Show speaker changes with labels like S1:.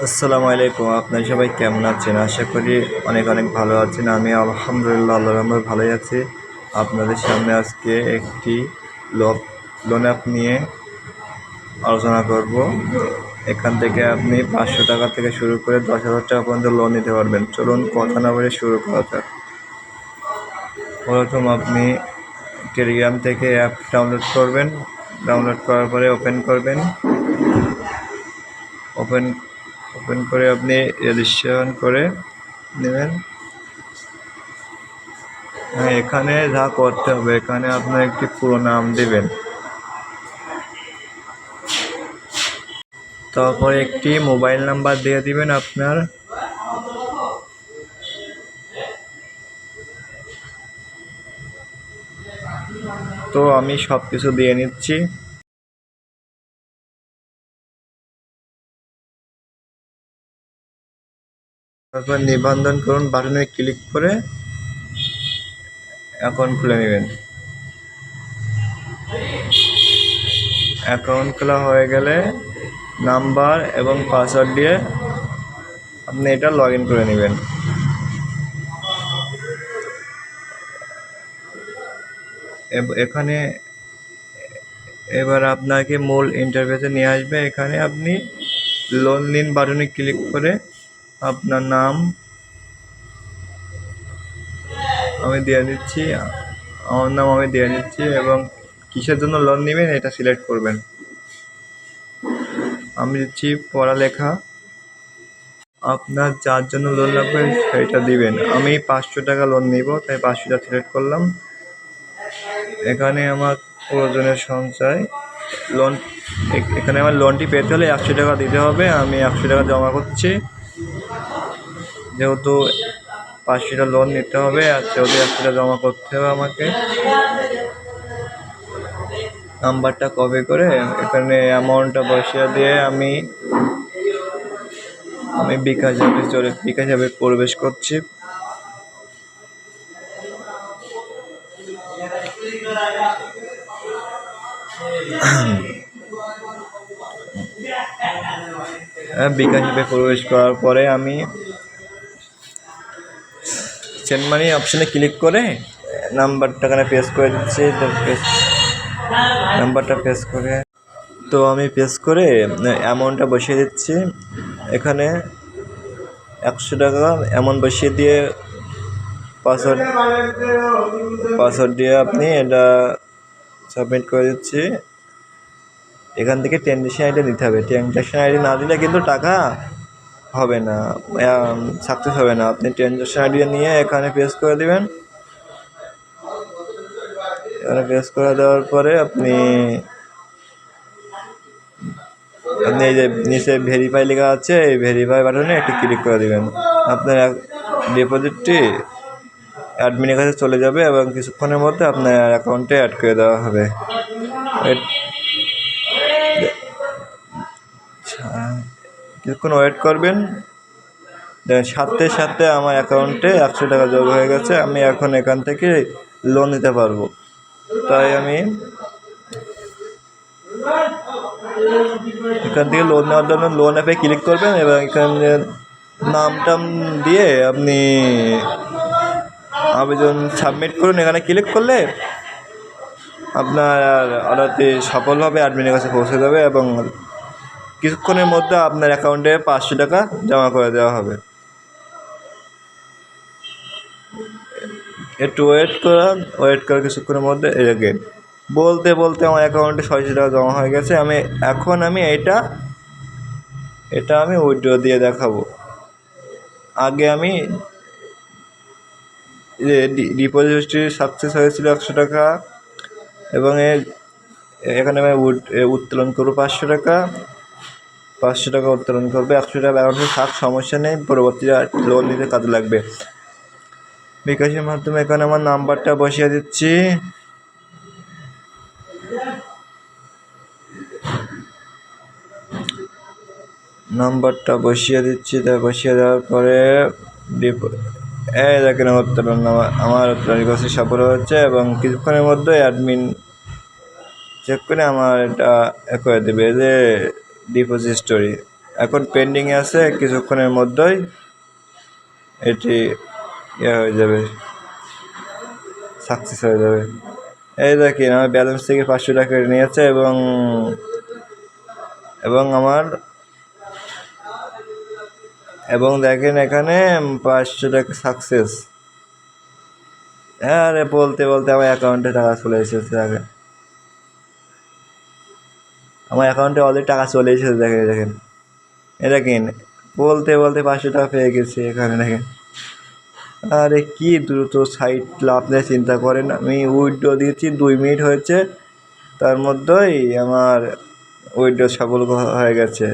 S1: আসসালামু আলাইকুম। আপনারা সবাই কেমন আছেন? আশা করি অনেক অনেক ভালো আছেন। আমি আলহামদুলিল্লাহ আল্লাহর রহমতে ভালোই আছি। আপনাদের সামনে আজকে একটি লোন অ্যাপ নিয়ে আলোচনা করব। এখান থেকে আপনি 500 টাকা থেকে শুরু করে 10,000 টাকা পর্যন্ত লোন নিতে পারবেন। চলুন কথা না বলে শুরু করা যাক। প্রথম আপনি টেলিগ্রাম থেকে অ্যাপ ডাউনলোড করবেন। ডাউনলোড করার পরে ওপেন করবেন। ওপেন করে আপনি রেজিস্ট্রেশন করে নেবেন। এখানে যা করতে হবে, এখানে আপনার একটি পুরো নাম দিবেন, তারপরে একটি মোবাইল নাম্বার দিয়ে দিবেন আপনার। তো আমি সব কিছু দিয়ে নিচ্ছি। তারপর নিবন্ধন করুন বাটনে ক্লিক করে অ্যাকাউন্ট খুলে নেবেন। অ্যাকাউন্ট খোলা হয়ে গেলে নাম্বার এবং পাসওয়ার্ড দিয়ে আপনি এটা লগ ইন করে নেবেন। এখানে এবার আপনাকে মূল ইন্টারফেসে নিয়ে আসবে। এখানে আপনি লোন নিন বাটনে ক্লিক করে আপনার নাম আমি দিয়ে দিচ্ছি, আমার নাম আমি দিয়ে দিচ্ছি এবং কিসের জন্য লোন নেবেন এটা সিলেক্ট করবেন। আমি দিচ্ছি পড়ালেখা। আপনার যার জন্য লোন লাগবে সেটা দিবেন। আমি 500 টাকা লোন নিব, তাই 500 টাকা সিলেক্ট করলাম। এখানে আমার প্রয়োজনের সঞ্চয় লোন, এখানে আমার লোনটি পেতে হলে 100 টাকা দিতে হবে। আমি 100 টাকা জমা করছি, যেহেতু 500 টাকা লোন নিতে হবে আর সেহেতু 100 টাকা জমা করতে হবে আমাকে। নাম্বারটা কপি করে এখানে অ্যামাউন্টটা বসিয়ে দিয়ে আমি বিকাশ অ্যাপে প্রবেশ করছি। বিকাশ অ্যাপে প্রবেশ করার পরে আমি সেন্ড মানি অপশানে ক্লিক করে নাম্বারটা এখানে পেস্ট করে দিচ্ছি। নাম্বারটা পেস্ট করে তো আমি পেস্ট করে অ্যামাউন্টটা বসিয়ে দিচ্ছি। এখানে 100 টাকা অ্যামাউন্ট বসিয়ে দিয়ে পাসওয়ার্ড দিয়ে আপনি এটা সাবমিট করে দিচ্ছি। এখান থেকে ট্রানজ্যাকশন আইডি নিতে হবে। ট্রানজ্যাকশন আইডি না দিলে কিন্তু টাকা হবে না, সাকসেস হবে না। আপনি ট্রানজ্যাকশন আইডি নিয়ে এখানে পেস্ট করে দেবেন। এখানে পেস্ট করে দেওয়ার পরে আপনি এই যে নিচে ভেরিফাই লেখা আছে, এই ভেরিফাই বাটনে একটি ক্লিক করে দেবেন। আপনার ডিপোজিটটি অ্যাডমিনের কাছে চলে যাবে এবং কিছুক্ষণের মধ্যে আপনার অ্যাকাউন্টে অ্যাড করে দেওয়া হবে। কিছুক্ষণ ওয়েট করবেন। সাথে সাথে আমার অ্যাকাউন্টে 100 টাকা যোগ হয়ে গেছে। আমি এখন এখান থেকে লোন নিতে পারবো। তাই আমি এখান থেকে লোন নেওয়ার জন্য লোন অ্যাপে ক্লিক করবেন এবং এখানে নাম দিয়ে আপনি আবেদন সাবমিট করুন। এখানে ক্লিক করলে আপনার অর্ডারটি সফলভাবে অ্যাডমিনের কাছে পৌঁছে যাবে এবং কিছুক্ষণের মধ্যে আপনার অ্যাকাউন্টে 500 টাকা জমা করে দেওয়া হবে। একটু ওয়েট করে কিছুক্ষণের মধ্যে বলতে বলতে আমার অ্যাকাউন্টে 600 টাকা জমা হয়ে গেছে। আমি এটা আমি উইথড্র দিয়ে দেখাবো। আগে আমি ডিপোজিটটি সাকসেস হয়েছিল 100 টাকা এবং এখানে আমি উত্তোলন করবো 500 টাকা। 500 টাকা উত্তোলন করবে। 100 টাকা অ্যাকাউন্টে থাক, সমস্যা নেই, পরবর্তীতে লোন নিতে কাজে লাগবে। বিকাশের মাধ্যমে এখানে আমার নাম্বারটা বসিয়ে দিচ্ছি। তাই বসিয়ে দেওয়ার পরে দেখেন আমার উত্তোলন কাছে সফল হচ্ছে এবং কিছুক্ষণের মধ্যে অ্যাডমিন চেক করে আমার এটা করে দেবে যে ডিপোজিট স্টোরি। এখন পেন্ডিংয়ে আছে, কিছুক্ষণের মধ্যেই এটি হয়ে যাবে, সাকসেস হয়ে যাবে। এই দেখেন আমার ব্যালেন্স থেকে 500 টাকা কেটে নিয়েছে এবং আমার দেখেন এখানে 500 টাকা সাকসেস। হ্যাঁ রে, বলতে আমার অ্যাকাউন্টে টাকা চলে এসেছে। আমার অ্যাকাউন্টে অলরেডি টাকা চলে এসেছে, দেখেন বলতে 500 টাকা পেয়ে গেছি এখানে দেখেন। আরে কি দ্রুত সাইট আপনি চিন্তা করেন, আমি উইথড্র দিয়েছি 2 মিনিট হয়েছে, তার মধ্যেই আমার উইথড্র সফল হয়ে গেছে।